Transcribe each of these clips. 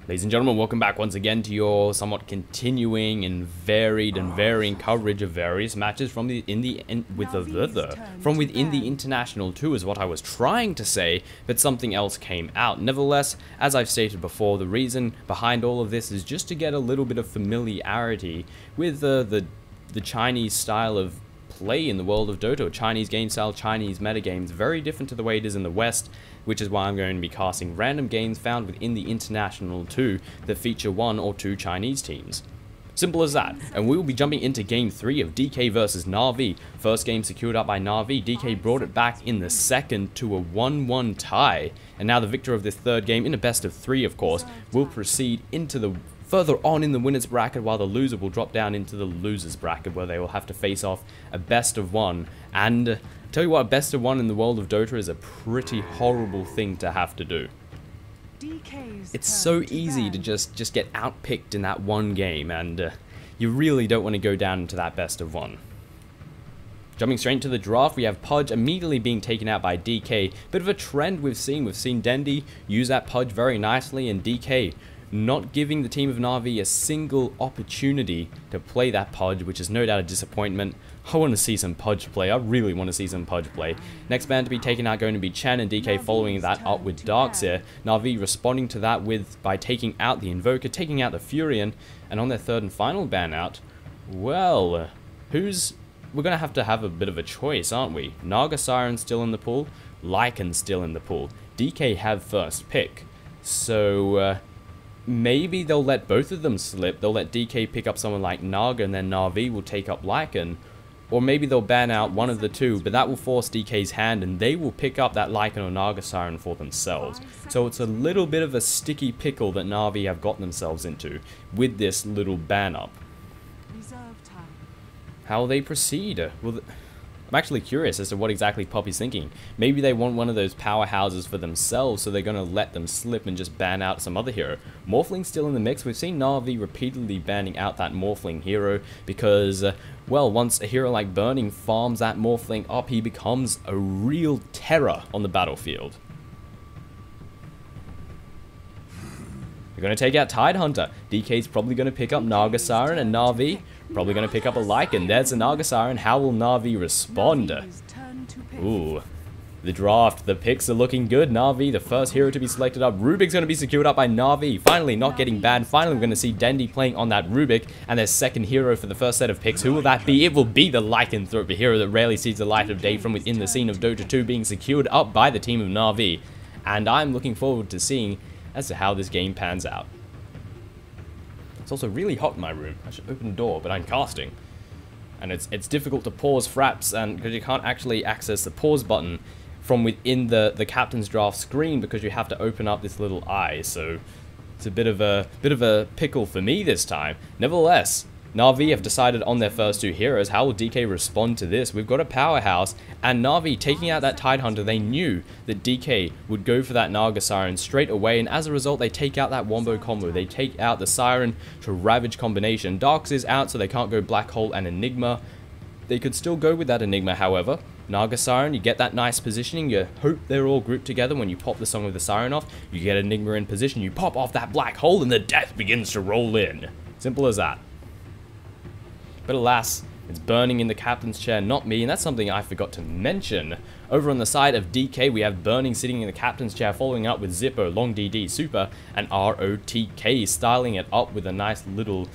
Ladies and gentlemen, welcome back once again to your somewhat continuing and varied and varying coverage of various matches from within the international too, is what I was trying to say, but something else came out. Nevertheless, as I've stated before, the reason behind all of this is just to get a little bit of familiarity with the Chinese style of play in the world of Dota. Chinese game style, Chinese metagames, very different to the way it is in the West, which is why I'm going to be casting random games found within the international too that feature one or two Chinese teams. Simple as that. And we will be jumping into game 3 of DK versus Na'Vi. First game secured up by Na'Vi. DK brought it back in the second to a 1-1 tie. And now the victor of this third game, in a best of 3 of course, will proceed into the further on in the winners bracket, while the loser will drop down into the losers bracket, where they will have to face off a best of 1. And tell you what, a best of 1 in the world of Dota is a pretty horrible thing to have to do. It's so easy to just get outpicked in that one game, and you really don't want to go down into that best of 1. Jumping straight into the draft, we have Pudge immediately being taken out by DK. Bit of a trend we've seen. We've seen Dendi use that Pudge very nicely, and DK not giving the team of Na'Vi a single opportunity to play that Pudge, which is no doubt a disappointment. I want to see some Pudge play. I really want to see some Pudge play. Next ban to be taken out going to be Chen, and DK following that up with Darkseer. Na'Vi responding to that by taking out the Invoker, taking out the Furion, and on their third and final ban out, well, we're going to have a bit of a choice, aren't we? Naga Siren still in the pool, Lycan still in the pool. DK have first pick, so maybe they'll let both of them slip. They'll let DK pick up someone like Naga, and then Na'Vi will take up Lycan. Or maybe they'll ban out one of the two, but that will force DK's hand, and they will pick up that Lycan or Naga Siren for themselves. So it's a little bit of a sticky pickle that Na'Vi have gotten themselves into with this little ban up. How will they proceed? I'm actually curious as to what exactly Poppy's thinking. Maybe they want one of those powerhouses for themselves, so they're going to let them slip and just ban out some other hero. Morphling's still in the mix. We've seen Na'Vi repeatedly banning out that Morphling hero because, well, once a hero like Burning farms that Morphling up, he becomes a real terror on the battlefield. We're going to take out Tidehunter. DK's probably going to pick up Naga Siren, and Na'Vi probably going to pick up a Lycan. There's the Naga Siren. How will Na'Vi respond? Ooh, the draft. The picks are looking good. Na'Vi, the first hero to be selected up. Rubik's going to be secured up by Na'Vi. Finally, not getting banned. Finally, we're going to see Dendi playing on that Rubik, and their second hero for the first set of picks. Who will that be? It will be the Lycanthrope, a hero that rarely sees the light of day from within the scene of Dota 2, being secured up by the team of Na'Vi. And I'm looking forward to seeing as to how this game pans out. It's also really hot in my room. I should open the door, but I'm casting. And it's difficult to pause fraps, and because you can't actually access the pause button from within the captain's draft screen, because you have to open up this little eye. So it's a bit of a pickle for me this time. Nevertheless, Na'Vi have decided on their first two heroes. How will DK respond to this? We've got a powerhouse, and Na'Vi taking out that Tidehunter. They knew that DK would go for that Naga Siren straight away, and as a result, they take out that Wombo combo. They take out the Siren to Ravage combination. Darks is out, so they can't go Black Hole and Enigma. They could still go with that Enigma, however. Naga Siren, you get that nice positioning. You hope they're all grouped together when you pop the song with the Siren off. You get Enigma in position, you pop off that Black Hole, and the death begins to roll in. Simple as that. But alas, it's Burning in the captain's chair, not me, and that's something I forgot to mention. Over on the side of DK, we have Burning sitting in the captain's chair, following up with Zippo, Long DD, Super, and ROTK, styling it up with a nice little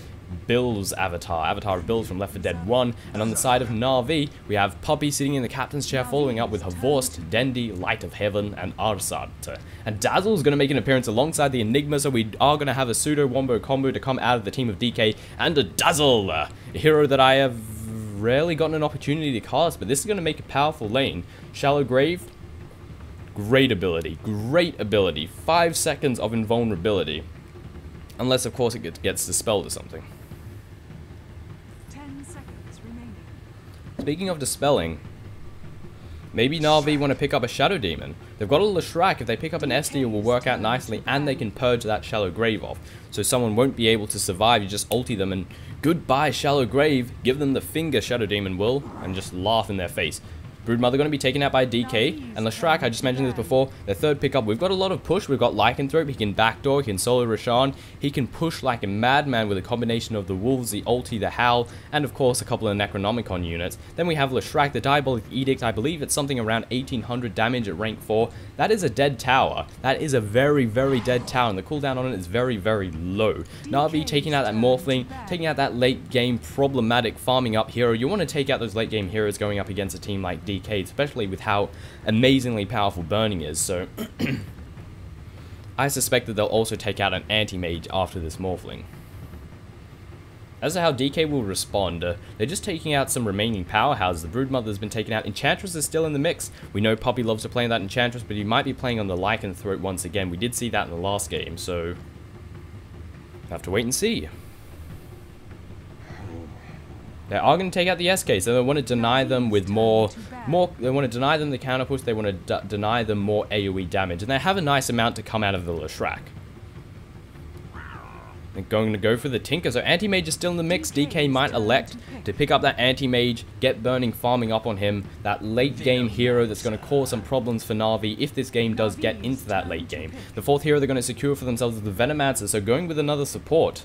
Bill's avatar of Bill's from Left 4 Dead 1. And on the side of Na'Vi, we have Poppy sitting in the captain's chair, following up with Havorst, Dendi, Light of Heaven, and Arsat. And Dazzle's going to make an appearance alongside the Enigma, so we are going to have a pseudo-wombo combo to come out of the team of DK, and a Dazzle, a hero that I have rarely gotten an opportunity to cast, but this is going to make a powerful lane. Shallow Grave, great ability, 5 seconds of invulnerability. Unless, of course, it gets dispelled or something. 10 seconds remaining. Speaking of dispelling, maybe Na'Vi want to pick up a Shadow Demon. They've got a Leshrac. If they pick up an SD, it will work out nicely, and they can purge that Shallow Grave off. So someone won't be able to survive. You just ulti them, and goodbye, Shallow Grave. Give them the finger, Shadow Demon will, and just laugh in their face. Broodmother going to be taken out by DK, and Leshrac, I just mentioned this before, their third pickup. We've got a lot of push. We've got Lycanthrope, he can backdoor, he can solo Roshan, he can push like a madman with a combination of the Wolves, the Ulti, the Howl, and of course a couple of Necronomicon units. Then we have Leshrac, the Diabolic Edict. I believe it's something around 1800 damage at rank 4. That is a dead tower. That is a very, very dead tower, and the cooldown on it is very, very low. Na'Vi taking out that Morphling, taking out that late game problematic farming up hero. You want to take out those late game heroes going up against a team like DK, especially with how amazingly powerful Burning is, so I suspect that they'll also take out an anti-mage after this Morphling. As to how DK will respond, they're just taking out some remaining powerhouses. The Broodmother's been taken out. Enchantress is still in the mix. We know Poppy loves to play that Enchantress, but he might be playing on the Lycanthrope once again. We did see that in the last game, so we'll have to wait and see. They are going to take out the SK, so they want to deny them with more, they want to deny them the counter push, they want to deny them more AoE damage, and they have a nice amount to come out of the Leshrac. They're going to go for the Tinker, so Anti-Mage is still in the mix. DK might elect to pick up that Anti-Mage, get Burning farming up on him, that late game hero that's going to cause some problems for Na'Vi if this game does get into that late game. The fourth hero they're going to secure for themselves is the Venomancer, so going with another support.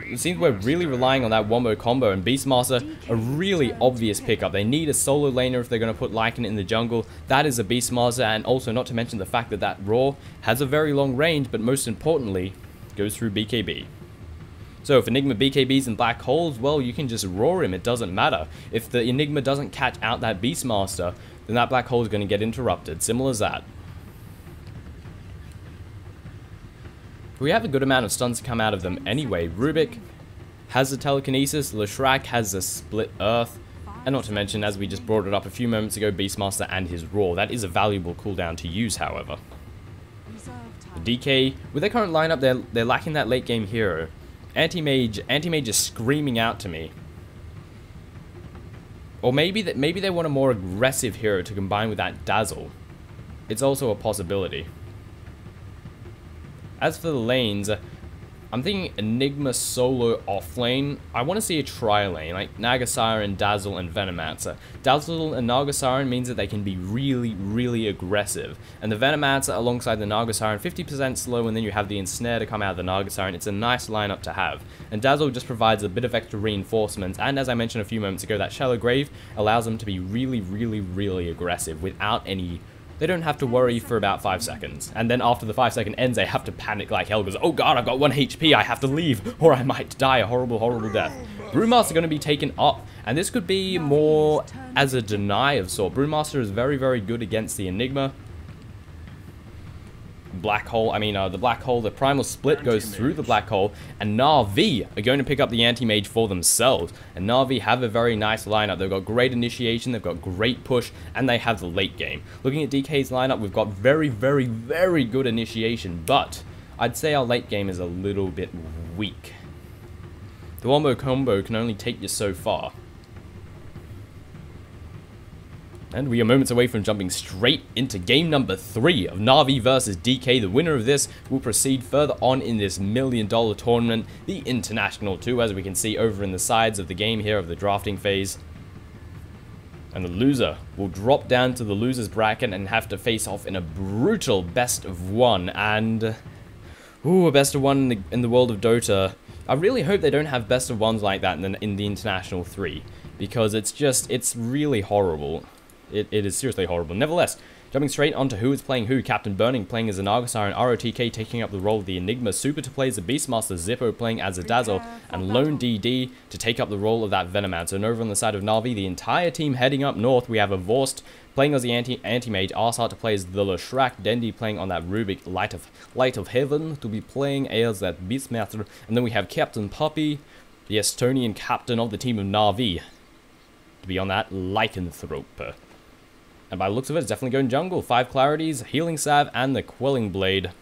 It seems we're really relying on that wombo combo, and Beastmaster, a really obvious pickup. They need a solo laner if they're going to put Lycan in the jungle. That is a Beastmaster, and also not to mention the fact that that Roar has a very long range, but most importantly, goes through BKB. So if Enigma BKBs in black holes, well, you can just roar him, it doesn't matter. If the Enigma doesn't catch out that Beastmaster, then that black hole is going to get interrupted. Simple as that. We have a good amount of stuns to come out of them anyway. Rubik has the telekinesis, Leshrac has the split earth, and not to mention, as we just brought it up a few moments ago, Beastmaster and his roar. That is a valuable cooldown to use, however. The DK, with their current lineup, they're lacking that late game hero. Anti-Mage is screaming out to me. Or maybe they want a more aggressive hero to combine with that Dazzle. It's also a possibility. As for the lanes, I'm thinking Enigma solo offlane. I want to see a tri-lane, like Nagasiren, Dazzle, and Venomancer. Dazzle and Nagasiren means that they can be really, really aggressive. And the Venomancer alongside the Nagasiren, 50% slow, and then you have the Ensnare to come out of the Nagasiren. It's a nice lineup to have. And Dazzle just provides a bit of extra reinforcements, and as I mentioned a few moments ago, that Shallow Grave allows them to be really, really, really aggressive without any... They don't have to worry for about 5 seconds. And then after the 5-second ends, they have to panic like hell because, oh god, I've got 1 HP, I have to leave, or I might die a horrible, horrible death. Brewmaster going to be taken up, and this could be more as a deny of sort. Brewmaster is very, very good against the Enigma. Black hole, the black hole, the primal split goes through the black hole, and Na'Vi are going to pick up the anti-mage for themselves. And Na'Vi have a very nice lineup. They've got great initiation, they've got great push, and they have the late game. Looking at DK's lineup, we've got very, very, very good initiation, but I'd say our late game is a little bit weak. The wombo combo can only take you so far. And we are moments away from jumping straight into game number 3 of Na'Vi versus DK. The winner of this will proceed further on in this $1 million tournament, the International 2, as we can see over in the sides of the game here of the drafting phase. And the loser will drop down to the loser's bracket and have to face off in a brutal best of 1. And, ooh, a best of 1 in the world of Dota. I really hope they don't have best of 1s like that in the International 3, because it's really horrible. It is seriously horrible. Nevertheless, jumping straight onto who is playing who. Captain Burning playing as a Nagasiren, ROTK taking up the role of the Enigma, Super to play as a Beastmaster, Zippo playing as a Dazzle, and Lone DD to take up the role of that Venomancer. And over on the side of Na'Vi, the entire team heading up north, we have a Vorst playing as the Anti-Mage, Arsart to play as the Leshrac, Dendi playing on that Rubik, Light of Heaven to be playing as that Beastmaster, and then we have Captain Poppy, the Estonian captain of the team of Na'Vi, to be on that Lycanthrope. And by the looks of it, it's definitely going jungle. 5 Clarities, Healing Salve, and the Quelling Blade.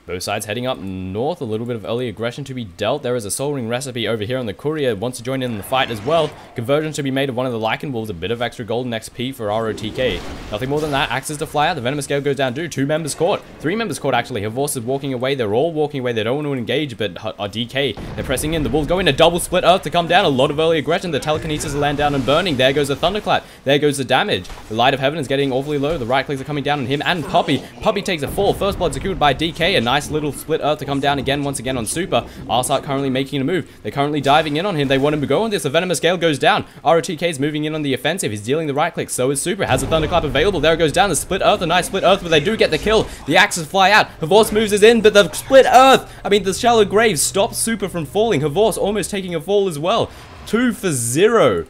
Both sides heading up north, a little bit of early aggression to be dealt. There is a Soul Ring recipe over here on the Courier, wants to join in the fight as well. Conversion to be made of one of the Lycan Wolves, a bit of extra golden XP for ROTK. Nothing more than that, axes to fly out, the Venomous Scale goes down too. 2 members caught, 3 members caught actually. Havors is walking away, they're all walking away, they don't want to engage, but DK, they're pressing in. The Wolves go in a double split earth to come down, a lot of early aggression. The Telekinesis will land down and burning. There goes the Thunderclap, there goes the damage. The Light of Heaven is getting awfully low, the right clicks are coming down on him and Puppy. Puppy takes a fall, first blood secured by DK, a nice little split earth to come down again, once again on Super. Arsart currently making a move. They're currently diving in on him. They want him to go on this. The Venomous Scale goes down. ROTK is moving in on the offensive. He's dealing the right click. So is Super. Has a Thunderclap available. There it goes down. The split earth. A nice split earth, but they do get the kill. The axes fly out. Havors moves is in, but the split earth. I mean, the shallow grave stops Super from falling. Havors almost taking a fall as well. 2 for 0.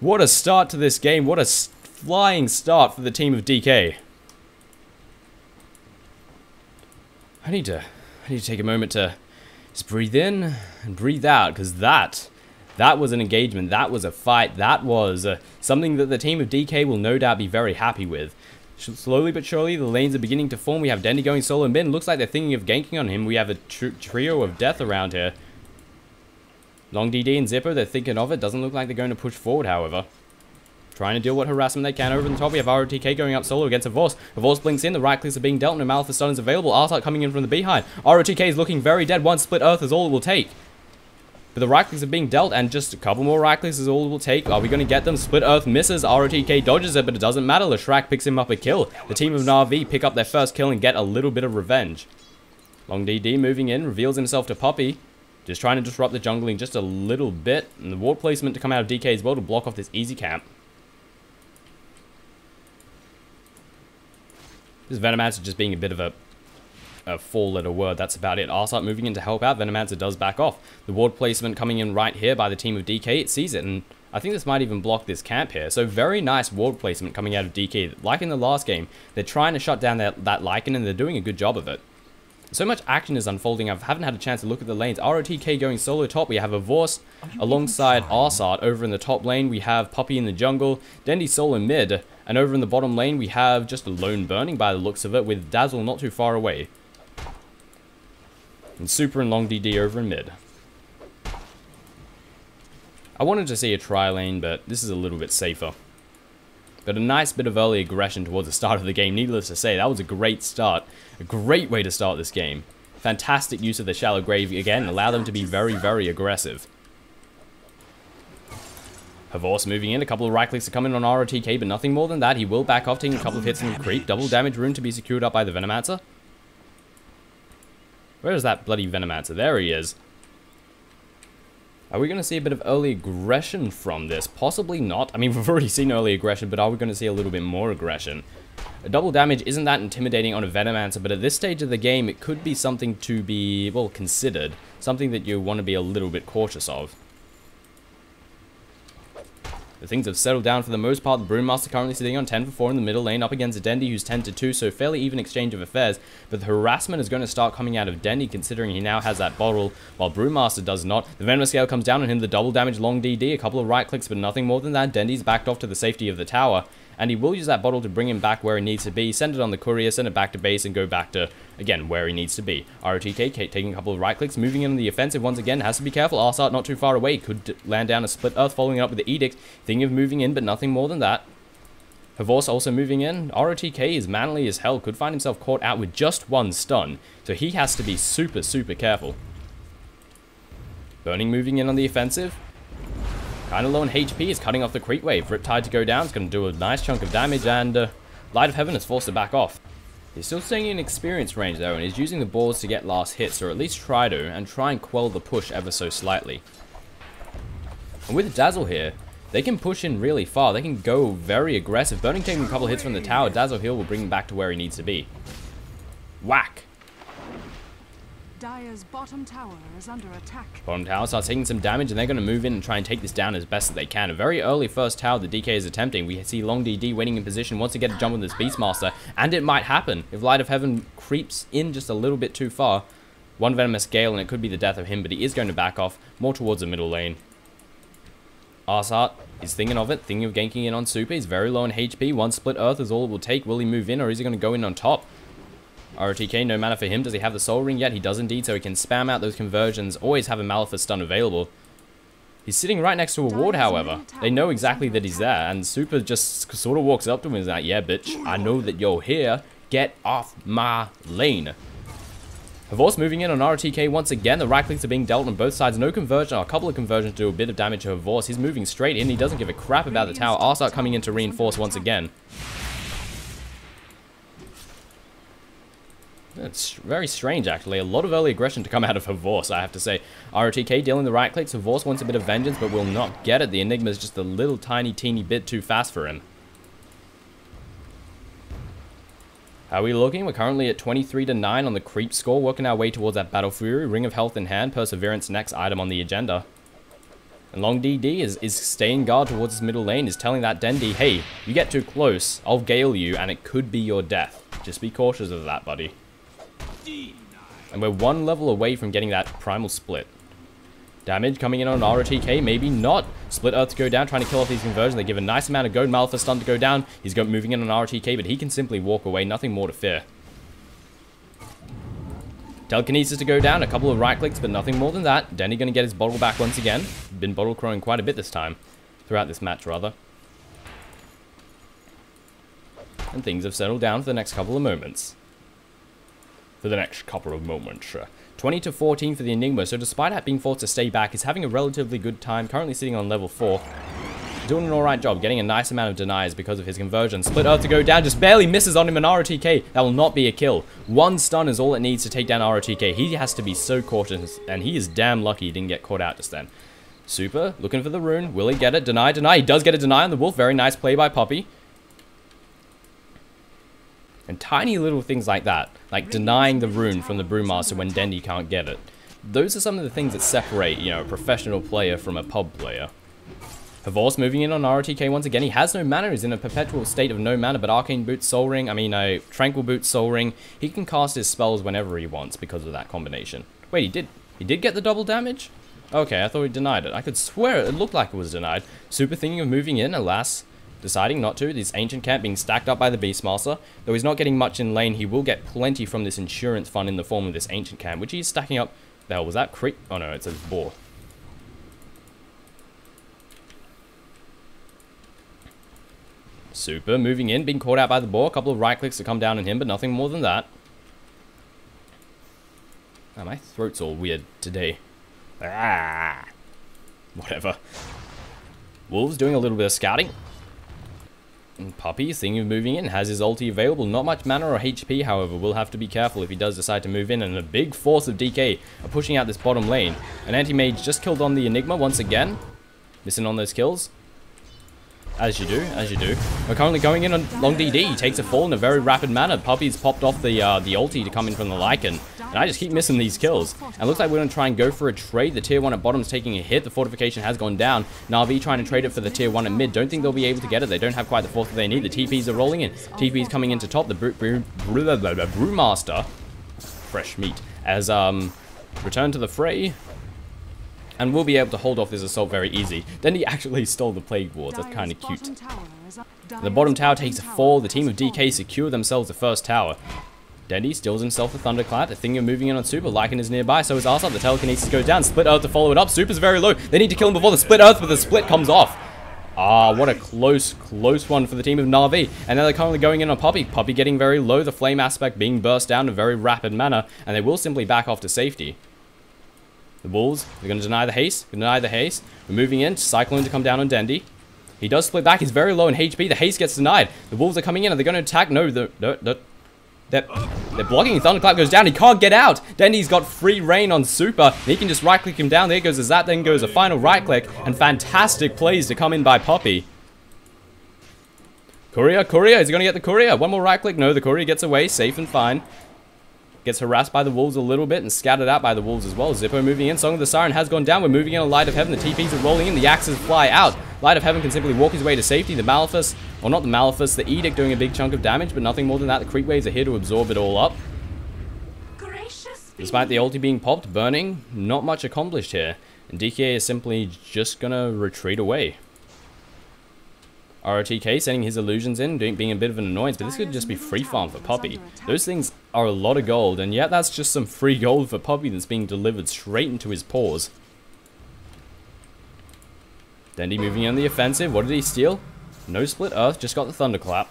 What a start to this game. What a flying start for the team of DK. I need to take a moment to just breathe in and breathe out, because that was an engagement, that was a fight, that was something that the team of DK will no doubt be very happy with. Slowly but surely, the lanes are beginning to form. We have Dendy going solo mid. Looks like they're thinking of ganking on him. We have a trio of death around here. Long DD and Zippo, they're thinking of it. Doesn't look like they're going to push forward, however. Trying to deal what harassment they can. Over in the top, we have ROTK going up solo against Havors. Havors blinks in, the right clicks are being dealt, no Malphite Stun is available. Arsart coming in from the behind. ROTK is looking very dead. One split earth is all it will take. But the right clicks are being dealt, and just a couple more right clicks is all it will take. Are we going to get them? Split earth misses. ROTK dodges it, but it doesn't matter. Leshrac picks him up a kill. The team of Na'Vi pick up their first kill and get a little bit of revenge. Long DD moving in, reveals himself to Puppy. Just trying to disrupt the jungling just a little bit. And the ward placement to come out of DK as well to block off this easy camp. This Venomancer just being a bit of a four-letter word, that's about it. Arsart moving in to help out, Venomancer does back off. The ward placement coming in right here by the team of DK, it sees it, and I think this might even block this camp here. So very nice ward placement coming out of DK. Like in the last game, they're trying to shut down that Lycan, and they're doing a good job of it. So much action is unfolding. I haven't had a chance to look at the lanes. ROTK going solo top. We have Havors alongside Arsart. Over in the top lane, we have Puppy in the jungle. Dendy solo mid. And over in the bottom lane, we have just a lone burning by the looks of it, with Dazzle not too far away. And Super and Long DD over in mid. I wanted to see a tri-lane, but this is a little bit safer. But a nice bit of early aggression towards the start of the game. Needless to say, that was a great start. A great way to start this game. Fantastic use of the shallow grave again. Allow them to be very, very aggressive. Havors moving in. A couple of right clicks to come in on ROTK, but nothing more than that. He will back off, taking a couple of hits from the creep. Double damage rune to be secured up by the Venomancer. Where is that bloody Venomancer? There he is. Are we going to see a bit of early aggression from this? Possibly not. I mean, we've already seen early aggression, but are we going to see a little bit more aggression? A double damage isn't that intimidating on a Venomancer, but at this stage of the game, it could be something to be, well, considered. Something that you want to be a little bit cautious of. The things have settled down for the most part. The Broodmaster currently sitting on 10 for 4 in the middle lane, up against Dendy, who's 10 to 2, so fairly even exchange of affairs. But the harassment is going to start coming out of Dendy, considering he now has that bottle, while Broodmaster does not. The Venomous Scale comes down on him, the double damage Long DD, a couple of right clicks, but nothing more than that. Dendy's backed off to the safety of the tower, and he will use that bottle to bring him back where he needs to be, send it on the courier, send it back to base, and go back to, again, where he needs to be. ROTK taking a couple of right clicks, moving in on the offensive once again, has to be careful. Arsart not too far away, could land down a split earth, following it up with the Edict, thinking of moving in, but nothing more than that. Havors also moving in. ROTK is manly as hell, could find himself caught out with just one stun, so he has to be super, super careful. Burning moving in on the offensive. Kind of low on HP, is cutting off the creep wave. Riptide to go down, it's going to do a nice chunk of damage, and Light of Heaven is forced to back off. He's still staying in experience range though, and he's using the balls to get last hits, or at least try to, and try and quell the push ever so slightly. And with Dazzle here, they can push in really far. They can go very aggressive. Burning taking a couple hits from the tower. Dazzle heal will bring him back to where he needs to be. Whack! Dire's bottom tower is under attack. Bottom tower starts taking some damage, and they're going to move in and try and take this down as best as they can. A very early first tower that DK is attempting. We see Long DD waiting in position, wants to get a jump on this Beastmaster, and it might happen if Light of Heaven creeps in just a little bit too far. One Venomous Gale, and it could be the death of him, but he is going to back off more towards the middle lane. Arsart is thinking of it, thinking of ganking in on Super. He's very low on HP. One split earth is all it will take. Will he move in, or is he going to go in on top? ROTK, no mana for him. Does he have the Soul Ring yet? He does indeed, so he can spam out those conversions. Always have a Malefice stun available. He's sitting right next to a ward, however. They know exactly that he's there, and Super just sort of walks up to him and is like, yeah, bitch, I know that you're here. Get off my lane. Havor's moving in on ROTK once again. The right clicks are being dealt on both sides. No conversion, or a couple of conversions do a bit of damage to Havor. He's moving straight in. He doesn't give a crap about the tower. Arsart coming in to reinforce once again. It's very strange, actually. A lot of early aggression to come out of Havor, I have to say. ROTK dealing the right clicks. Havor wants a bit of vengeance, but will not get it. The Enigma is just a little tiny, teeny bit too fast for him. How are we looking? We're currently at 23-9 on the creep score, working our way towards that Battle Fury. Ring of Health in hand, Perseverance next item on the agenda. And Long DD is staying guard towards his middle lane, is telling that Dendi, hey, you get too close, I'll gale you, and it could be your death. Just be cautious of that, buddy. And we're one level away from getting that Primal Split. Damage coming in on ROTK, maybe not. Split Earth to go down, trying to kill off these conversions. They give a nice amount of gold. Malefice stun to go down. He's moving in on ROTK, but he can simply walk away. Nothing more to fear. Telekinesis to go down. A couple of right clicks, but nothing more than that. Denny going to get his bottle back once again. Been bottle crowing quite a bit this time. Throughout this match, rather. And things have settled down for the next couple of moments. 20-14 for the Enigma, so despite that being forced to stay back, he's having a relatively good time, currently sitting on level 4. Doing an alright job, getting a nice amount of denies because of his conversion. Split Earth to go down, just barely misses on him an ROTK. That will not be a kill. One stun is all it needs to take down ROTK. He has to be so cautious, and he is damn lucky he didn't get caught out just then. Super, looking for the rune. Will he get it? Deny, deny. He does get a deny on the Wolf. Very nice play by Poppy. And tiny little things like that, like denying the rune from the Brewmaster when Dendi can't get it. Those are some of the things that separate, you know, a professional player from a pub player. Havor's moving in on ROTK once again. He has no mana. He's in a perpetual state of no mana, but Arcane Boots, Soul Ring, Tranquil Boots, Soul Ring. He can cast his spells whenever he wants because of that combination. Wait, he did get the double damage? Okay, I thought he denied it. I could swear it looked like it was denied. Super thinking of moving in, alas. Deciding not to. This Ancient Camp being stacked up by the Beastmaster. Though he's not getting much in lane, he will get plenty from this insurance fund in the form of this Ancient Camp, which he's stacking up. The hell was that? Creep? Oh no, it says boar. Super moving in, being caught out by the boar. A couple of right clicks to come down on him, but nothing more than that. Oh, my throat's all weird today. Ah, whatever. Wolves doing a little bit of scouting. And Puppy, thinking of moving in, has his ulti available. Not much mana or HP, however. Will have to be careful if he does decide to move in. And a big force of DK are pushing out this bottom lane. An anti-mage just killed on the Enigma once again. Missing on those kills. As you do, as you do. We're currently going in on Long DD. He takes a fall in a very rapid manner. Puppy's popped off the ulti to come in from the Lycan. And I just keep missing these kills. And it looks like we're going to try and go for a trade. The tier 1 at bottom is taking a hit. The fortification has gone down. Na'Vi trying to trade it for the tier 1 at mid. Don't think they'll be able to get it. They don't have quite the force that they need. The TPs are rolling in. TPs coming into top. The Brewmaster. Fresh meat. As, return to the fray. And we'll be able to hold off this assault very easy. Then he actually stole the Plague Wards. That's kind of cute. The bottom tower takes a fall. The team of DK secure themselves the first tower. Dendi steals himself the Thunderclap. The thing of moving in on Super. Lycan is nearby, so is Arsart. The telekinesis goes down. Split Earth to follow it up. Super's very low. They need to kill him before the Split Earth, but the split comes off. Ah, what a close one for the team of Na'Vi. And now they're currently going in on Poppy. Poppy getting very low. The flame aspect being burst down in a very rapid manner. And they will simply back off to safety. The Wolves, they're going to deny the haste. We're moving in. Cyclone to come down on Dendi. He does split back. He's very low in HP. The haste gets denied. The Wolves are coming in. Are they going to attack? No, they're blocking. Thunderclap goes down. He can't get out. Dendi's got free reign on Super. He can just right-click him down. There goes a Zap. Then goes a final right-click. And fantastic plays to come in by Poppy. Courier. Is he going to get the Courier? One more right-click. No, the Courier gets away. Safe and fine. Gets harassed by the Wolves a little bit and scattered out by the Wolves as well. Zippo moving in. Song of the Siren has gone down. We're moving in on Light of Heaven. The TPs are rolling in. The axes fly out. Light of Heaven can simply walk his way to safety. The Malefice, or not the Malefice, the Edict doing a big chunk of damage, but nothing more than that. The creep waves are here to absorb it all up. Despite the ulti being popped, burning, not much accomplished here. And DK is simply just gonna retreat away. ROTK sending his illusions in, being a bit of an annoyance, but this could just be free farm for Puppey. Those things are a lot of gold, and yet that's just some free gold for Puppey that's being delivered straight into his paws. Dendy moving in on the offensive. What did he steal? No split earth, just got the thunderclap.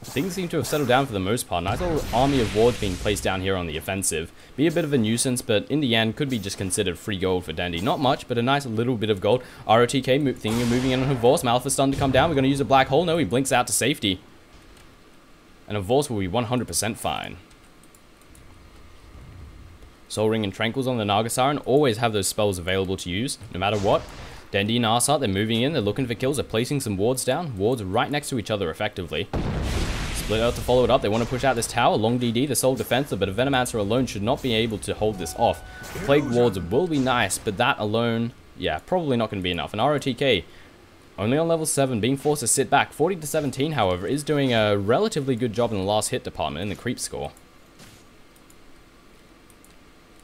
Things seem to have settled down for the most part. Nice little army of wards being placed down here on the offensive. Be a bit of a nuisance, but in the end could be just considered free gold for Dendy. Not much, but a nice little bit of gold. ROTK thinking of moving in on Havorce. Malphus starting to come down. We're going to use a black hole. No, he blinks out to safety. And Havorce will be 100% fine. Soul Ring and Tranquils on the Nagasaran always have those spells available to use, no matter what. Dendy and Arsat, they're moving in, they're looking for kills, they're placing some wards down. Wards right next to each other effectively. Split Earth to follow it up, they want to push out this tower. Long DD, the Soul Defensive, but a Venomancer alone should not be able to hold this off. The Plague Wards will be nice, but that alone, yeah, probably not going to be enough. And ROTK, only on level 7, being forced to sit back. 40 to 17, however, is doing a relatively good job in the last hit department in the creep score.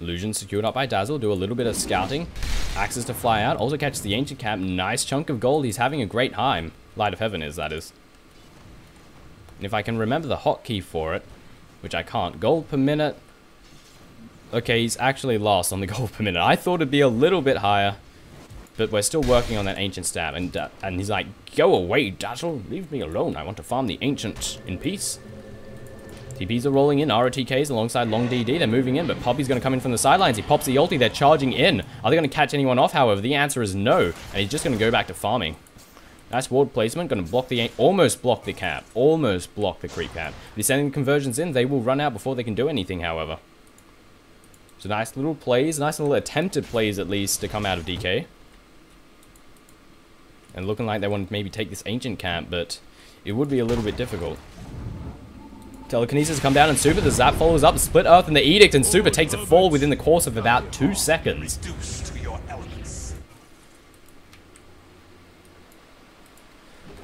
Illusion secured up by Dazzle, do a little bit of scouting. Axes to fly out, also catches the Ancient Camp. Nice chunk of gold, he's having a great time. Light of Heaven is, that is. And if I can remember the hotkey for it, which I can't. Gold per minute. Okay, he's actually lost on the gold per minute. I thought it'd be a little bit higher. But we're still working on that Ancient Stab. And he's like, go away, Dazzle, leave me alone. I want to farm the Ancient in peace. TPs are rolling in, ROTKs alongside Long DD, they're moving in, but Puppey's going to come in from the sidelines, he pops the ulti, they're charging in. Are they going to catch anyone off, however? The answer is no, and he's just going to go back to farming. Nice ward placement, going to block the, almost block the camp, almost block the creep camp. If he's sending conversions in, they will run out before they can do anything, however. So nice little plays, nice little attempted plays at least to come out of DK. And looking like they want to maybe take this Ancient Camp, but it would be a little bit difficult. Telekinesis come down and Super, the Zap follows up, Split Earth and the Edict, and Super takes a fall within the course of about 2 seconds.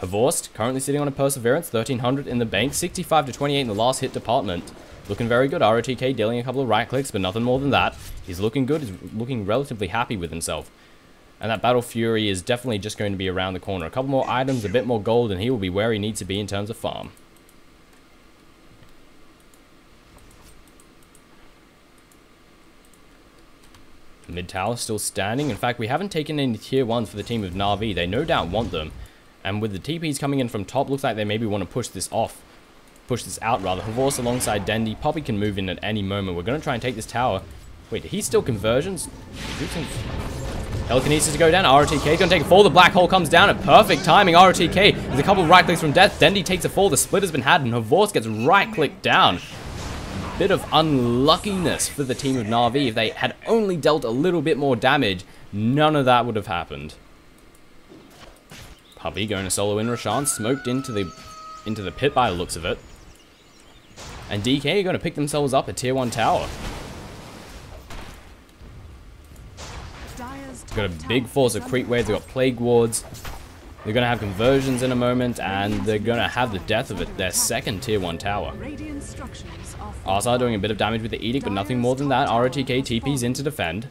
Havorst, currently sitting on a Perseverance, 1300 in the bank, 65 to 28 in the last hit department. Looking very good, ROTK dealing a couple of right clicks, but nothing more than that. He's looking good, he's looking relatively happy with himself. And that Battle Fury is definitely just going to be around the corner. A couple more items, a bit more gold, and he will be where he needs to be in terms of farm. Mid tower still standing. In fact, we haven't taken any tier 1s for the team of Na'Vi. They no doubt want them. And with the TPs coming in from top, looks like they maybe want to push this off. Push this out, rather. Havorce alongside Dendy. Puppey can move in at any moment. We're going to try and take this tower. Wait, he's still conversions? Telekinesis to go down. ROTK going to take a fall. The black hole comes down at perfect timing. ROTK with a couple of right clicks from death. Dendy takes a fall. The split has been had, and Havorce gets right clicked down. Bit of unluckiness for the team of Na'Vi. If they had only dealt a little bit more damage, none of that would have happened. Puppey going to solo in Roshan, smoked into the pit by the looks of it. And DK are going to pick themselves up a tier 1 tower. Got a big force of creep waves, they've got plague wards. They're going to have conversions in a moment, and they're going to have the death of their second tier 1 tower. Arsar doing a bit of damage with the Edict, but nothing more than that. ROTK TPs in to defend.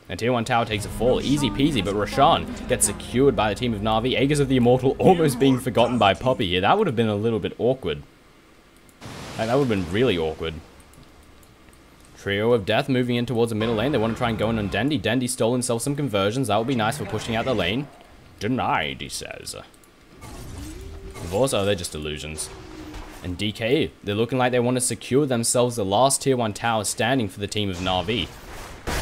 And tier 1 tower takes a fall. Easy peasy, but Roshan gets secured by the team of Na'Vi. Aegis of the Immortal almost being forgotten by Puppey here. That would have been a little bit awkward. That would have been really awkward. Trio of Death moving in towards the middle lane. They want to try and go in on Dendy. Dendy stole himself some conversions. That would be nice for pushing out the lane. Denied, he says. Also, they're just illusions. And DK, they're looking like they want to secure themselves the last tier 1 tower standing for the team of Na'Vi.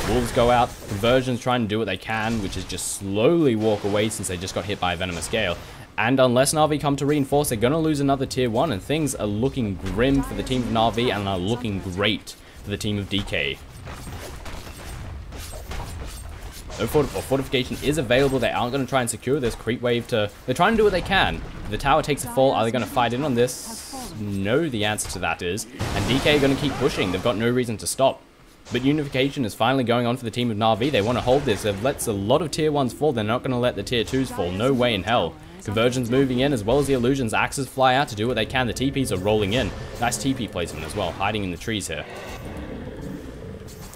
Wolves go out, conversions trying to do what they can, which is just slowly walk away since they just got hit by a Venomous Gale. And unless Na'Vi come to reinforce, they're going to lose another tier 1, and things are looking grim for the team of Na'Vi and are looking great for the team of DK. No fortification is available. They aren't going to try and secure this creep wave to... They're trying to do what they can. If the tower takes a fall, are they going to fight in on this? No, the answer to that is. And DK are going to keep pushing. They've got no reason to stop. But unification is finally going on for the team of Na'Vi. They want to hold this. They've let a lot of tier 1s fall. They're not going to let the tier 2s fall. No way in hell. Conversion's moving in as well as the illusions. Axes fly out to do what they can. The TPs are rolling in. Nice TP placement as well, hiding in the trees here.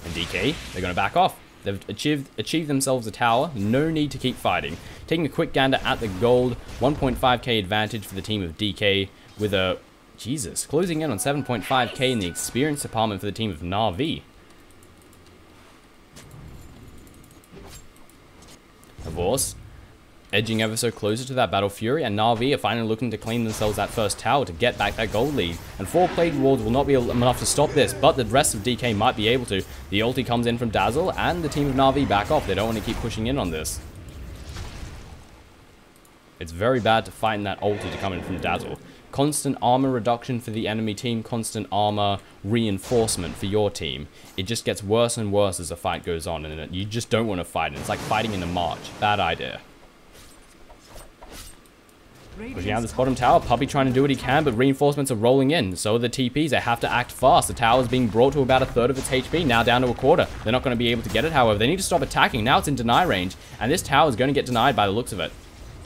And DK, they're going to back off. They've achieved themselves a tower. No need to keep fighting. Taking a quick gander at the gold. 1.5k advantage for the team of DK with a... Jesus, closing in on 7.5k in the experience department for the team of Na'Vi. Of course, edging ever so closer to that Battle Fury, and Na'Vi are finally looking to claim themselves that first tower to get back that gold lead. And 4 Plague Wards will not be enough to stop this, but the rest of DK might be able to. The ulti comes in from Dazzle, and the team of Na'Vi back off. They don't want to keep pushing in on this. It's very bad to find that ulti to come in from Dazzle. Constant armor reduction for the enemy team, constant armor reinforcement for your team. It just gets worse and worse as the fight goes on, and you just don't want to fight. It's like fighting in a march. Bad idea. Pushing out this bottom tower, Puppy trying to do what he can, but reinforcements are rolling in. So are the TPs. They have to act fast. The tower's being brought to about 1/3 of its HP, now down to 1/4. They're not going to be able to get it, however. They need to stop attacking. Now it's in deny range, and this tower is going to get denied by the looks of it.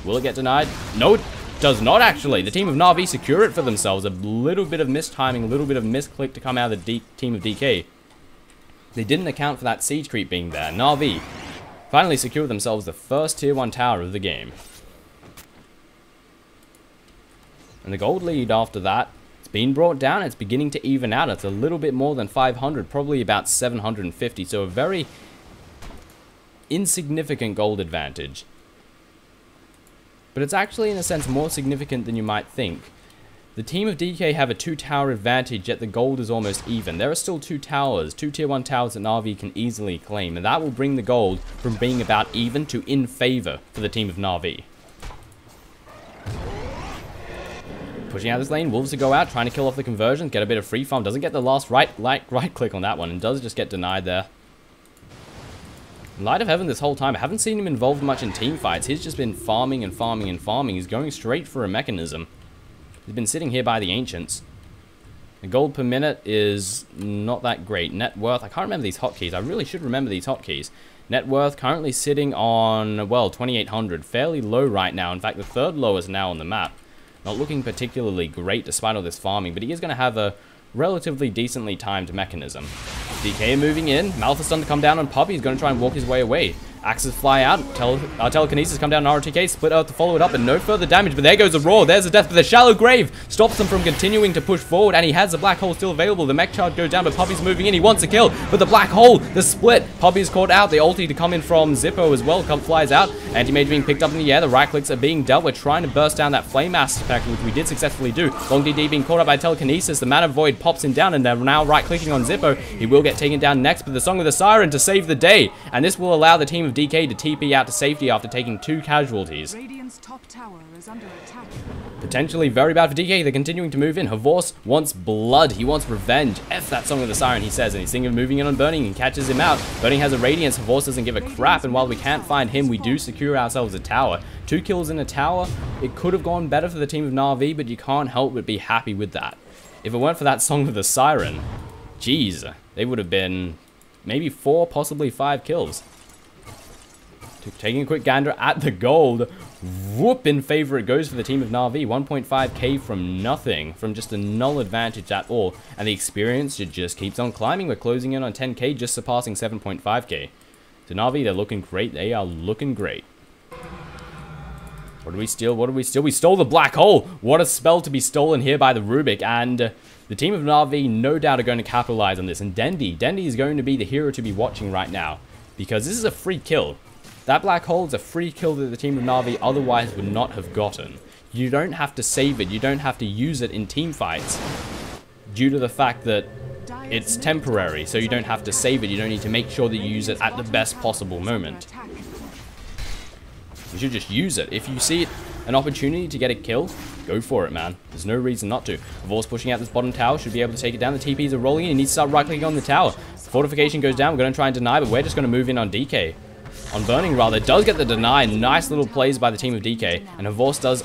Will it get denied? No, it does not actually. The team of Na'Vi secure it for themselves. A little bit of mistiming, a little bit of misclick to come out of the team of DK. They didn't account for that siege creep being there. Na'Vi finally secured themselves the first tier 1 tower of the game. And the gold lead after that, it's been brought down. It's beginning to even out. It's a little bit more than 500, probably about 750. So a very insignificant gold advantage. But it's actually, in a sense, more significant than you might think. The team of DK have a 2-tower advantage, yet the gold is almost even. There are still 2 towers, 2 tier 1 towers that Na'Vi can easily claim, and that will bring the gold from being about even to in favor for the team of Na'Vi. Pushing out this lane, Wolves to go out, trying to kill off the conversions, get a bit of free farm. Doesn't get the last right click on that one, and does just get denied there. Light of Heaven this whole time, I haven't seen him involved much in team fights. He's just been farming and farming and farming. He's going straight for a mechanism. He's been sitting here by the Ancients. The gold per minute is not that great. Net worth, I can't remember these hotkeys. I really should remember these hotkeys. Net worth currently sitting on, well, 2,800. Fairly low right now. In fact, the 3rd lowest now on the map. Not looking particularly great despite all this farming, but he is going to have a relatively decently timed mechanism. DK moving in. Malthus done to come down on Puppy. He's going to try and walk his way away. Axes fly out. Telekinesis come down on RTK. Split Earth to follow it up, and no further damage. But there goes a roar. There's a death, but the shallow grave stops them from continuing to push forward, and he has the black hole still available. The mech charge goes down, but Puppy's moving in. He wants a kill, but the black hole, the split. Puppy's caught out. The ulti to come in from Zippo as well flies out. Anti-mage being picked up in the air. The right clicks are being dealt. We're trying to burst down that flame aspect, which we did successfully do. Long DD being caught up by telekinesis. The mana void pops him down, and they're now right clicking on Zippo. He will get taken down next, but the Song of the Siren to save the day, and this will allow the team of DK to TP out to safety after taking 2 casualties. Radiant's top tower is under attack. Potentially very bad for DK. They're continuing to move in. Havors wants blood. He wants revenge. F that Song of the Siren, he says, and he's thinking of moving in on Burning and catches him out. Burning has a Radiance. Havors doesn't give a crap, and while we can't find him, we do secure ourselves a tower. 2 kills in a tower. It could have gone better for the team of Na'Vi, but you can't help but be happy with that. If it weren't for that Song of the Siren, jeez, they would have been maybe 4, possibly 5 kills. Taking a quick gander at the gold. Whoop, in favor it goes for the team of Na'Vi. 1.5k from nothing, from just a null advantage at all. And the experience, it just keeps on climbing. We're closing in on 10k, just surpassing 7.5k. So Na'Vi, they're looking great. They are looking great. What did we steal? What did we steal? We stole the black hole. What a spell to be stolen here by the Rubik. And the team of Na'Vi no doubt are going to capitalize on this. And Dendi is going to be the hero to be watching right now, because this is a free kill. That black hole is a free kill that the team of Na'Vi otherwise would not have gotten. You don't have to save it. You don't have to use it in team fights, due to the fact that it's temporary. So you don't have to save it. You don't need to make sure that you use it at the best possible moment. You should just use it. If you see an opportunity to get a kill, go for it, man. There's no reason not to. Vor's pushing out this bottom tower. Should be able to take it down. The TPs are rolling in. He needs to start right-clicking on the tower. Fortification goes down. We're going to try and deny, but we're just going to move in on DK. On Burning, rather. Does get the deny. Nice little plays by the team of DK. And Havors does,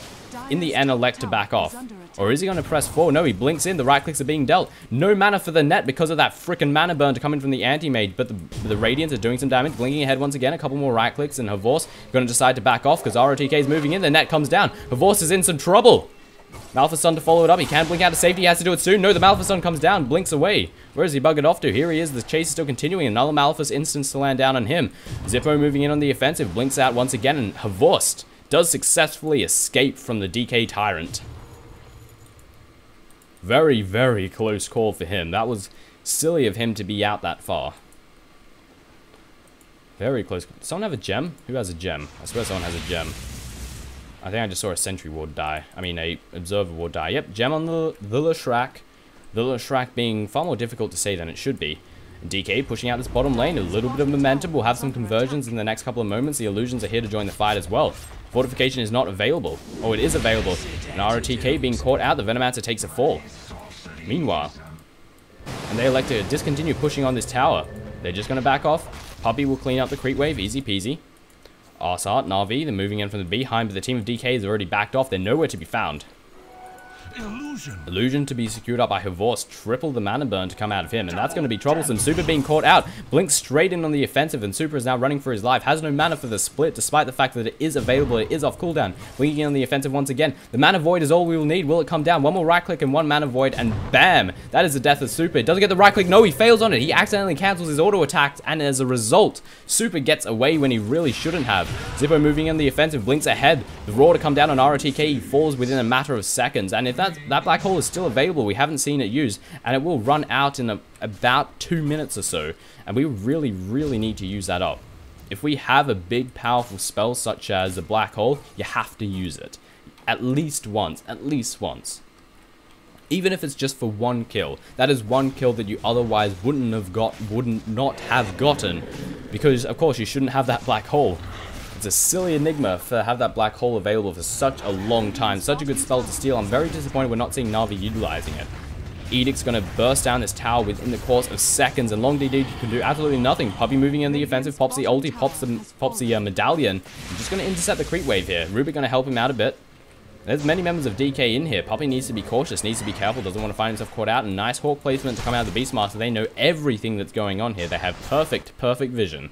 in the end, elect to back off. Or is he going to press forward? No, he blinks in. The right clicks are being dealt. No mana for the net because of that frickin' mana burn to come in from the anti-mage. But the Radiants are doing some damage. Blinking ahead once again. A couple more right clicks. And Havors going to decide to back off because ROTK is moving in. The net comes down. Havors is in some trouble. Malphison to follow it up. He can't blink out to safety. He has to do it soon. No, the Malphison comes down. Blinks away. Where is he buggered off to? Here he is. The chase is still continuing. Another Malphus instance to land down on him. Zippo moving in on the offensive. Blinks out once again. And Havors does successfully escape from the DK Tyrant. Very, very close call for him. That was silly of him to be out that far. Very close. Does someone have a gem? Who has a gem? I swear someone has a gem. I think I just saw a sentry ward die. I mean, a observer ward die. Yep, gem on the Leshrac. The Leshrac being far more difficult to say than it should be. DK pushing out this bottom lane. A little bit of momentum. We'll have some conversions in the next couple of moments. The illusions are here to join the fight as well. Fortification is not available. Oh, it is available. And ROTK being caught out. The Venomancer takes a fall. Meanwhile, and they elect to discontinue pushing on this tower. They're just going to back off. Puppy will clean up the creep wave. Easy peasy. Arsart, Na'Vi, they're moving in from the behind, but the team of DK is already backed off. They're nowhere to be found. Illusion to be secured up by Havors. Triple the mana burn to come out of him, and that's going to be troublesome. Super being caught out. Blinks straight in on the offensive, and Super is now running for his life. Has no mana for the split, despite the fact that it is available. It is off cooldown. Blinking in on the offensive once again. The mana void is all we will need. Will it come down? One more right click and one mana void, and bam! That is the death of Super. Doesn't get the right click. No, he fails on it. He accidentally cancels his auto attack, and as a result, Super gets away when he really shouldn't have. Zippo moving in the offensive. Blinks ahead. The roar to come down on ROTK. He falls within a matter of seconds, and if that black hole is still available, we haven't seen it used, and it will run out in about 2 minutes or so, and we really need to use that up. If we have a big powerful spell such as a black hole, you have to use it at least once, even if it's just for one kill. That is one kill that you otherwise would not have gotten, because of course you shouldn't have that black hole. It's a silly enigma to have that black hole available for such a long time. Such a good spell to steal. I'm very disappointed we're not seeing Na'Vi utilizing it. Edict's going to burst down this tower within the course of seconds, and Long DD can do absolutely nothing. Puppy moving in the offensive, pops the ulti, pops the medallion. I'm just going to intercept the creep wave here. Rubik going to help him out a bit. There's many members of DK in here. Puppy needs to be cautious, needs to be careful, doesn't want to find himself caught out. And nice hawk placement to come out of the Beastmaster. They know everything that's going on here. They have perfect vision.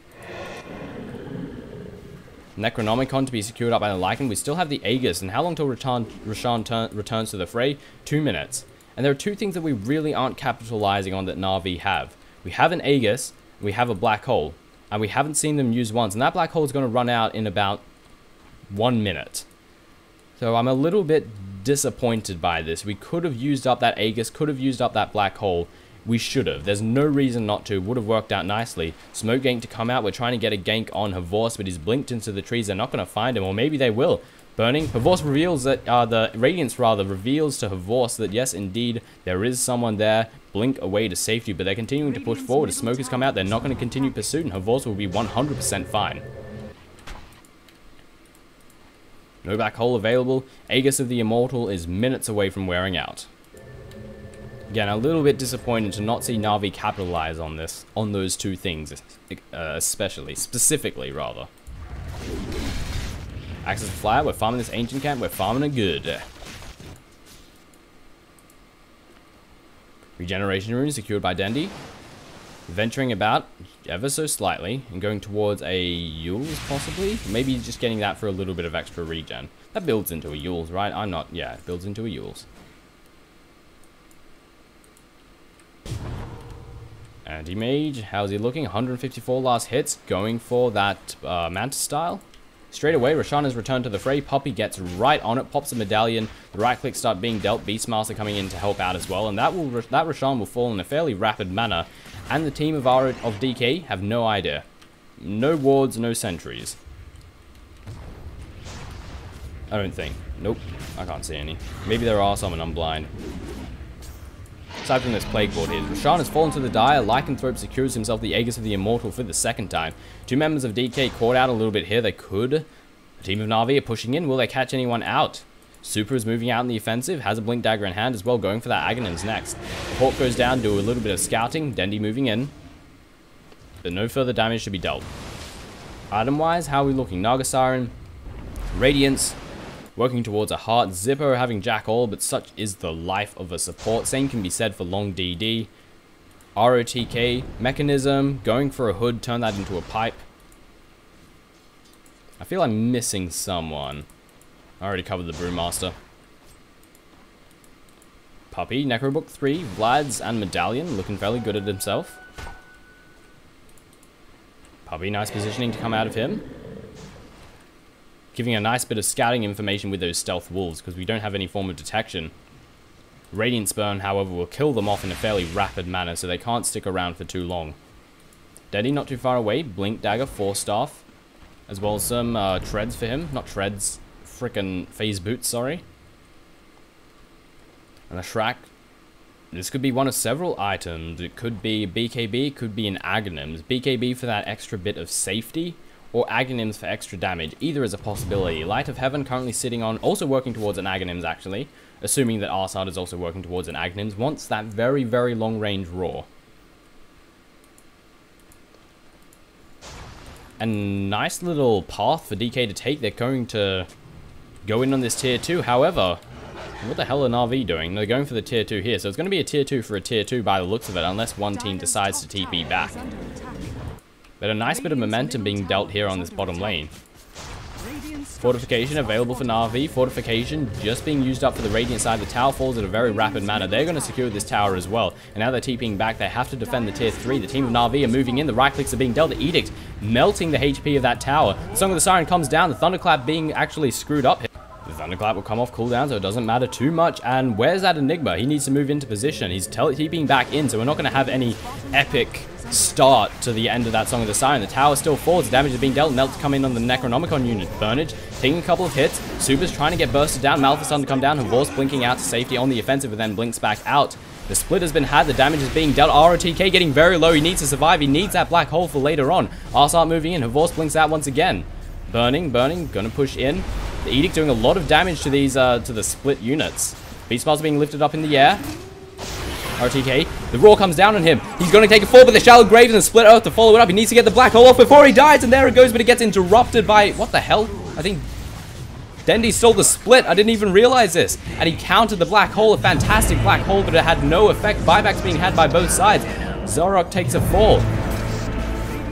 Necronomicon to be secured up by the Lycan. We still have the Aegis, and how long till Roshan returns to the fray? 2 minutes. And there are two things that we really aren't capitalizing on that Na'Vi have. We have an Aegis, we have a black hole, and we haven't seen them use once, and that black hole is going to run out in about 1 minute. So I'm a little bit disappointed by this. We could have used up that Aegis, could have used up that black hole. We should have. There's no reason not to. Would have worked out nicely. Smoke gank to come out. We're trying to get a gank on Havors, but he's blinked into the trees. They're not going to find him, or maybe they will. Burning. Havors reveals that, the Radiance rather, reveals to Havors that yes, indeed, there is someone there. Blink away to safety, but they're continuing to push forward. As smoke has come out, they're not going to continue pursuit, and Havors will be 100% fine. No black hole available. Aegis of the Immortal is minutes away from wearing out. Again, a little bit disappointed to not see Na'Vi capitalize on this, on those two things, specifically rather. Access to Flyer, we're farming this ancient camp, we're farming it good. Regeneration rune secured by Dendi. Venturing about ever so slightly and going towards a Yule's possibly. Maybe just getting that for a little bit of extra regen. That builds into a Yule's, right? It builds into a Yule's. Anti-Mage, how's he looking? 154 last hits, going for that Mantis style. Straight away, Roshan has returned to the fray. Poppy gets right on it, pops a medallion. The right click start being dealt. Beastmaster coming in to help out as well, and that Roshan will fall in a fairly rapid manner. And the team of DK have no idea. No wards, no sentries. I don't think. Nope, I can't see any. Maybe there are some and I'm blind. Aside from this plague board here, Roshan has fallen to the dire. Lycanthrope secures himself the Aegis of the Immortal for the second time. Two members of DK caught out a little bit here. They could. The team of Na'Vi are pushing in. Will they catch anyone out? Super is moving out in the offensive. Has a Blink Dagger in hand as well, going for that Aghanim's next. The Hawk goes down, do a little bit of scouting. Dendi moving in. But no further damage to be dealt. Item-wise, how are we looking? Naga Siren, Radiance, working towards a heart. Zippo having Jack all, but such is the life of a support. Same can be said for Long DD. ROTK, Mechanism, going for a hood, turn that into a pipe. I feel I'm missing someone. I already covered the Brewmaster. Puppy, Necrobook 3, Vlad's and Medallion, looking fairly good at himself. Puppy, nice positioning to come out of him. Giving a nice bit of scouting information with those stealth wolves, because we don't have any form of detection. Radiant Spurn, however, will kill them off in a fairly rapid manner, so they can't stick around for too long. Daddy not too far away, Blink Dagger, Force Staff, as well as some treads for him. Not treads, frickin' phase boots, sorry. And a Shrek. This could be one of several items. It could be BKB, it could be an Aghanims. BKB for that extra bit of safety, or Aghanims for extra damage. Either is a possibility. Light of Heaven currently sitting on, also working towards an Aghanims actually, assuming that Arsad is also working towards an Aghanims, wants that very, very long range roar. And nice little path for DK to take. They're going to go in on this tier 2. However, what the hell are Na'Vi doing? They're going for the tier 2 here. So it's going to be a tier 2 for a tier 2 by the looks of it, unless one team decides to TP back. But a nice bit of momentum being dealt here on this bottom lane. Fortification available for Na'Vi. Fortification just being used up for the Radiant side. The tower falls at a very rapid manner. They're going to secure this tower as well. And now they're TPing back. They have to defend the tier 3. The team of Na'Vi are moving in. The right clicks are being dealt. The Edict melting the HP of that tower. The Song of the Siren comes down. The Thunderclap being actually screwed up here. The Thunderclap will come off cooldown, so it doesn't matter too much. And where's that Enigma? He needs to move into position. He's TPing back in, so we're not going to have any epic start to the end of that Song of the Siren. The tower still falls. The damage is being dealt. Melt to come in on the Necronomicon unit. Burnage taking a couple of hits. Super's trying to get bursted down. Malphasar to come down. Havor's blinking out to safety on the offensive, and then blinks back out. The split has been had. The damage is being dealt. ROTK getting very low. He needs to survive. He needs that black hole for later on. Arsart moving in. Havor's blinks out once again. Burning. Gonna push in. The Edict doing a lot of damage to these, to the split units. Beast Bars being lifted up in the air. RTK. The Roar comes down on him. He's going to take a fall, but the Shallow Graves and Split Earth to follow it up. He needs to get the black hole off before he dies, and there it goes, but it gets interrupted by... What the hell? I think Dendy stole the split. I didn't even realize this. And he countered the black hole, a fantastic black hole, but it had no effect. Buybacks being had by both sides. Zorok takes a fall.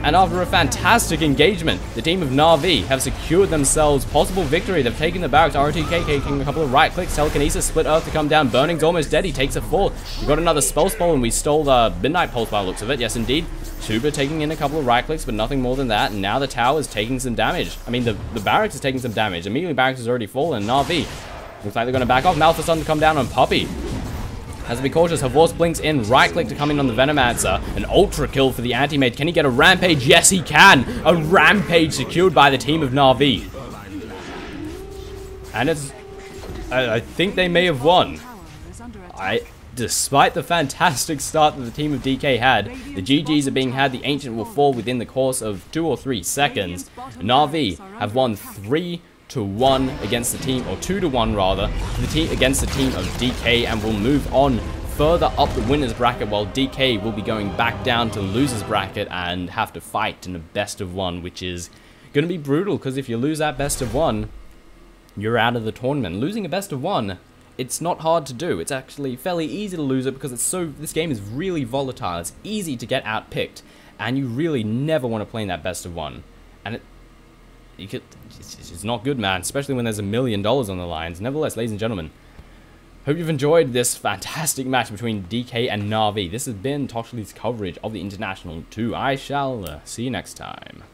And after a fantastic engagement, the team of Na'Vi have secured themselves possible victory. They've taken the barracks. RTK taking a couple of right clicks. Telekinesis, Split Earth to come down. Burning's almost dead. He takes a fall. We got another spell, and we stole the Midnight Pulse by the looks of it. Yes, indeed. Super taking in a couple of right clicks, but nothing more than that. And now the tower is taking some damage. I mean, the barracks is taking some damage. Immediately, barracks has already fallen. Na'Vi looks like they're going to back off. Malphasar to come down on Puppy. Has to be cautious. Havor's blinks in. Right click to come in on the Venomancer. An ultra kill for the Anti-Mage. Can he get a Rampage? Yes, he can. A Rampage secured by the team of Na'Vi. And it's... I think they may have won. Despite the fantastic start that the team of DK had, the GGs are being had. The Ancient will fall within the course of 2 or 3 seconds. Na'Vi have won 3-1 against the team, or 2-1 rather, against the team of DK, and will move on further up the winners bracket, while DK will be going back down to the losers bracket and have to fight in a best of 1, which is going to be brutal, because if you lose that best of 1, you're out of the tournament. Losing a best of 1, it's not hard to do. It's actually fairly easy to lose it, because this game is really volatile. It's easy to get outpicked, and you really never want to play in that best of 1. And it's not good, man, especially when there's $1 million on the lines. Nevertheless, ladies and gentlemen, hope you've enjoyed this fantastic match between DK and Na'Vi. This has been Toshley's coverage of the International 2. I shall see you next time.